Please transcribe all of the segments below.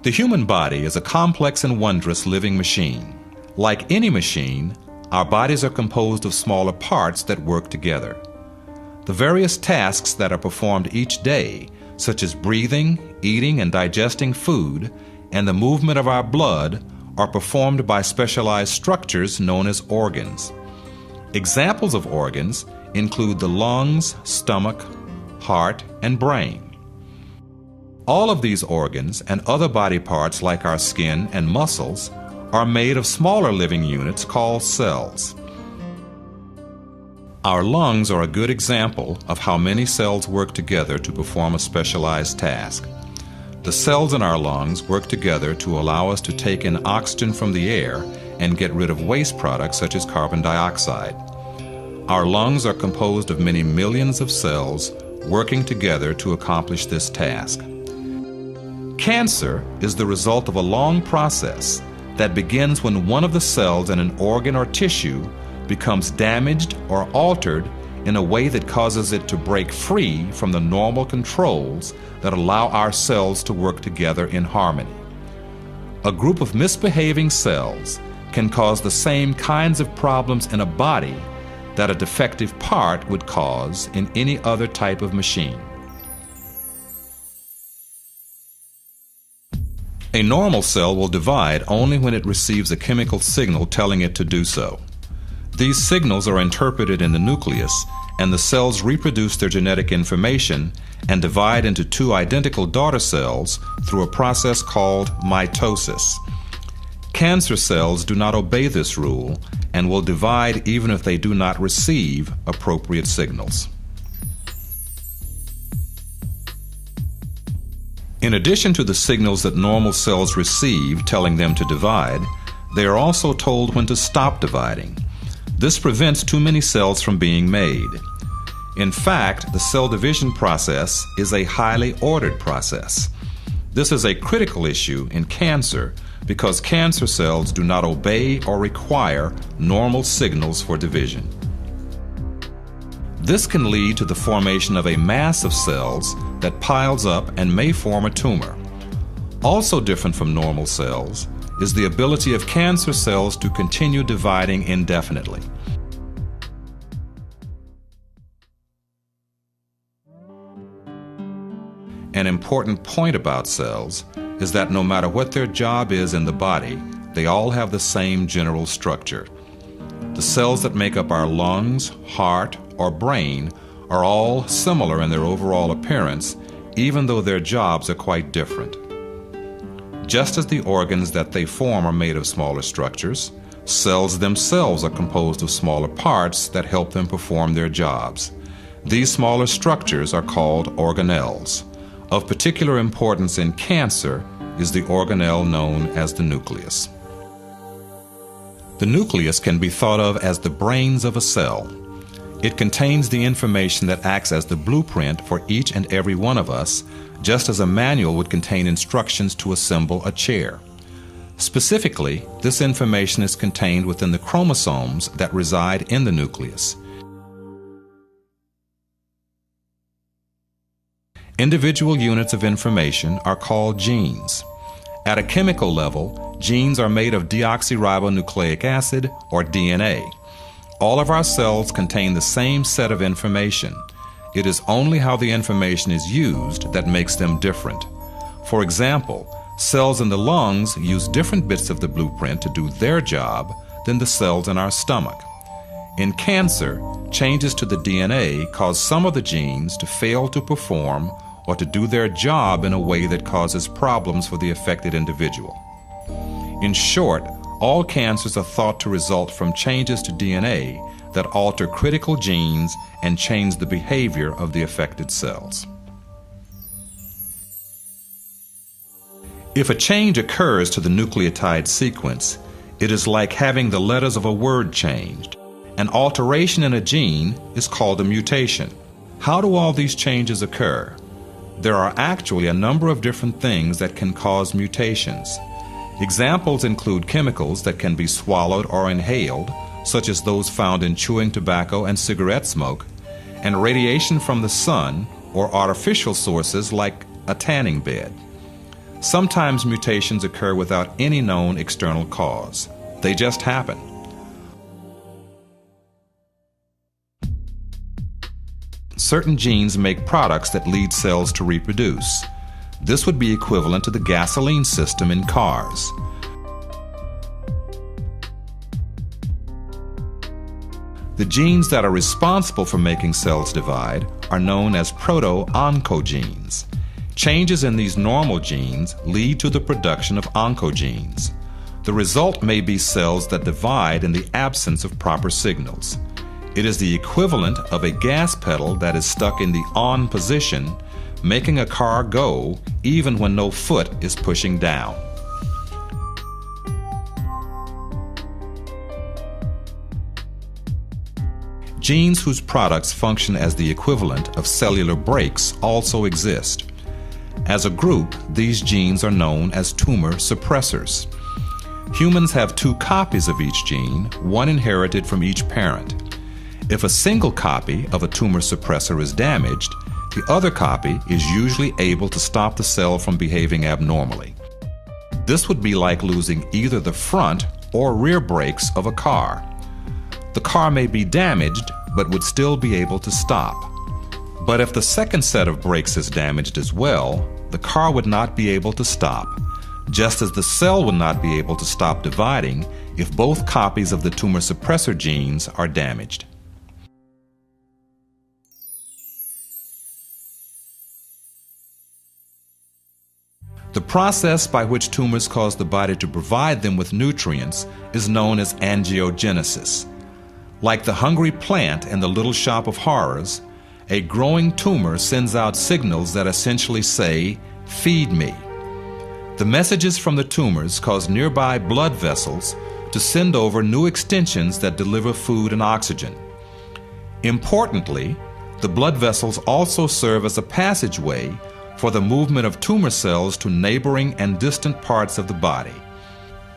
The human body is a complex and wondrous living machine. Like any machine, our bodies are composed of smaller parts that work together. The various tasks that are performed each day, such as breathing, eating and digesting food, and the movement of our blood, are performed by specialized structures known as organs. Examples of organs include the lungs, stomach, heart, and brain. All of these organs and other body parts like our skin and muscles are made of smaller living units called cells. Our lungs are a good example of how many cells work together to perform a specialized task. The cells in our lungs work together to allow us to take in oxygen from the air and get rid of waste products such as carbon dioxide. Our lungs are composed of many millions of cells working together to accomplish this task. Cancer is the result of a long process that begins when one of the cells in an organ or tissue becomes damaged or altered in a way that causes it to break free from the normal controls that allow our cells to work together in harmony. A group of misbehaving cells can cause the same kinds of problems in a body that a defective part would cause in any other type of machine. A normal cell will divide only when it receives a chemical signal telling it to do so. These signals are interpreted in the nucleus, and the cells reproduce their genetic information and divide into two identical daughter cells through a process called mitosis. Cancer cells do not obey this rule and will divide even if they do not receive appropriate signals. In addition to the signals that normal cells receive telling them to divide, they are also told when to stop dividing. This prevents too many cells from being made. In fact, the cell division process is a highly ordered process. This is a critical issue in cancer because cancer cells do not obey or require normal signals for division. This can lead to the formation of a mass of cells that piles up and may form a tumor. Also different from normal cells is the ability of cancer cells to continue dividing indefinitely. An important point about cells is that no matter what their job is in the body, they all have the same general structure. The cells that make up our lungs, heart, or brain are all similar in their overall appearance, even though their jobs are quite different. Just as the organs that they form are made of smaller structures, cells themselves are composed of smaller parts that help them perform their jobs. These smaller structures are called organelles. Of particular importance in cancer is the organelle known as the nucleus. The nucleus can be thought of as the brains of a cell. It contains the information that acts as the blueprint for each and every one of us, just as a manual would contain instructions to assemble a chair. Specifically, this information is contained within the chromosomes that reside in the nucleus. Individual units of information are called genes. At a chemical level, genes are made of deoxyribonucleic acid, or DNA. All of our cells contain the same set of information. It is only how the information is used that makes them different. For example, cells in the lungs use different bits of the blueprint to do their job than the cells in our stomach. In cancer, changes to the DNA cause some of the genes to fail to perform or to do their job in a way that causes problems for the affected individual. In short, all cancers are thought to result from changes to DNA that alter critical genes and change the behavior of the affected cells. If a change occurs to the nucleotide sequence, it is like having the letters of a word changed. An alteration in a gene is called a mutation. How do all these changes occur? There are actually a number of different things that can cause mutations. Examples include chemicals that can be swallowed or inhaled, such as those found in chewing tobacco and cigarette smoke, and radiation from the sun or artificial sources like a tanning bed. Sometimes mutations occur without any known external cause. They just happen. Certain genes make products that lead cells to reproduce. This would be equivalent to the gasoline system in cars. The genes that are responsible for making cells divide are known as proto-oncogenes. Changes in these normal genes lead to the production of oncogenes. The result may be cells that divide in the absence of proper signals. It is the equivalent of a gas pedal that is stuck in the on position, making a car go even when no foot is pushing down. Genes whose products function as the equivalent of cellular brakes also exist. As a group, these genes are known as tumor suppressors. Humans have 2 copies of each gene, one inherited from each parent. If a single copy of a tumor suppressor is damaged, the other copy is usually able to stop the cell from behaving abnormally. This would be like losing either the front or rear brakes of a car. The car may be damaged, but would still be able to stop. But if the second set of brakes is damaged as well, the car would not be able to stop, just as the cell would not be able to stop dividing if both copies of the tumor suppressor genes are damaged. The process by which tumors cause the body to provide them with nutrients is known as angiogenesis. Like the hungry plant in the Little Shop of Horrors, a growing tumor sends out signals that essentially say, "Feed me." The messages from the tumors cause nearby blood vessels to send over new extensions that deliver food and oxygen. Importantly, the blood vessels also serve as a passageway for the movement of tumor cells to neighboring and distant parts of the body.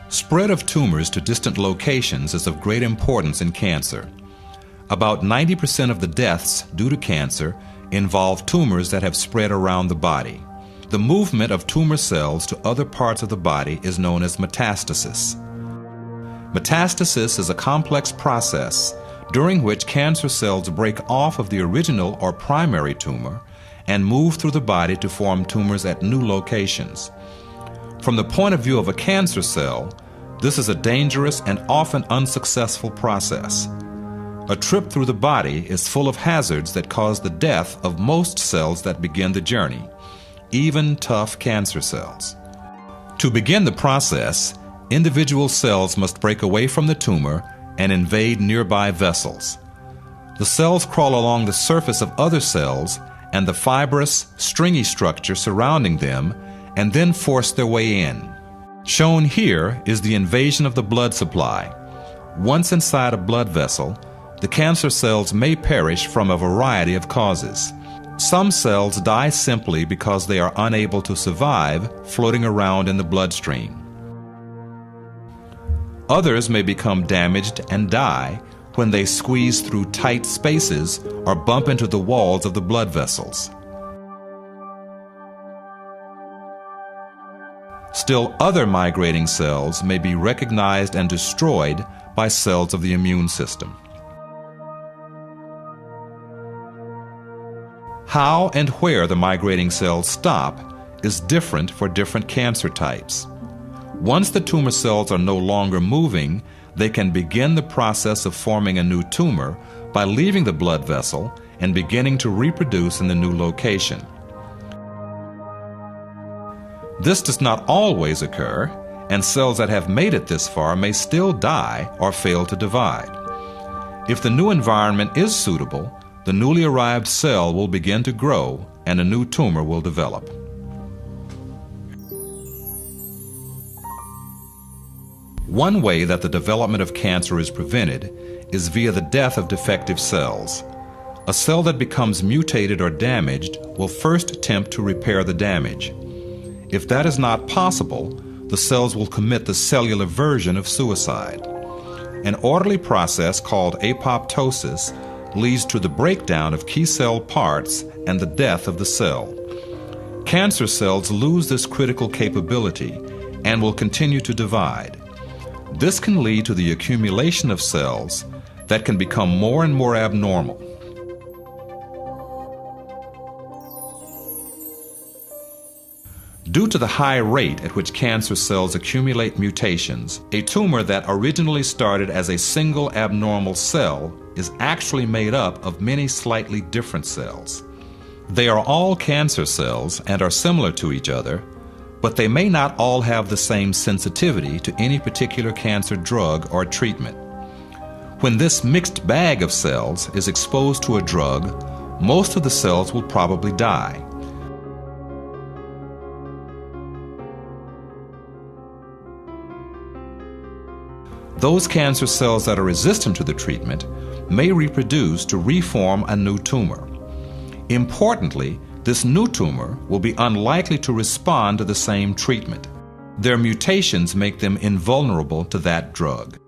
Spread of tumors to distant locations is of great importance in cancer. About 90% of the deaths due to cancer involve tumors that have spread around the body. The movement of tumor cells to other parts of the body is known as metastasis. Metastasis is a complex process during which cancer cells break off of the original or primary tumor and move through the body to form tumors at new locations. From the point of view of a cancer cell, this is a dangerous and often unsuccessful process. A trip through the body is full of hazards that cause the death of most cells that begin the journey, even tough cancer cells. To begin the process, individual cells must break away from the tumor and invade nearby vessels. The cells crawl along the surface of other cells and the fibrous, stringy structure surrounding them and then force their way in. Shown here is the invasion of the blood supply. Once inside a blood vessel, the cancer cells may perish from a variety of causes. Some cells die simply because they are unable to survive floating around in the bloodstream. Others may become damaged and die when they squeeze through tight spaces or bump into the walls of the blood vessels. Still, other migrating cells may be recognized and destroyed by cells of the immune system. How and where the migrating cells stop is different for different cancer types. Once the tumor cells are no longer moving, they can begin the process of forming a new tumor by leaving the blood vessel and beginning to reproduce in the new location. This does not always occur, and cells that have made it this far may still die or fail to divide. If the new environment is suitable, the newly arrived cell will begin to grow and a new tumor will develop. One way that the development of cancer is prevented is via the death of defective cells. A cell that becomes mutated or damaged will first attempt to repair the damage. If that is not possible, the cells will commit the cellular version of suicide. An orderly process called apoptosis leads to the breakdown of key cell parts and the death of the cell. Cancer cells lose this critical capability and will continue to divide. This can lead to the accumulation of cells that can become more and more abnormal. Due to the high rate at which cancer cells accumulate mutations, a tumor that originally started as a single abnormal cell is actually made up of many slightly different cells. They are all cancer cells and are similar to each other, but they may not all have the same sensitivity to any particular cancer drug or treatment. When this mixed bag of cells is exposed to a drug, most of the cells will probably die. Those cancer cells that are resistant to the treatment may reproduce to reform a new tumor. Importantly, this new tumor will be unlikely to respond to the same treatment. Their mutations make them invulnerable to that drug.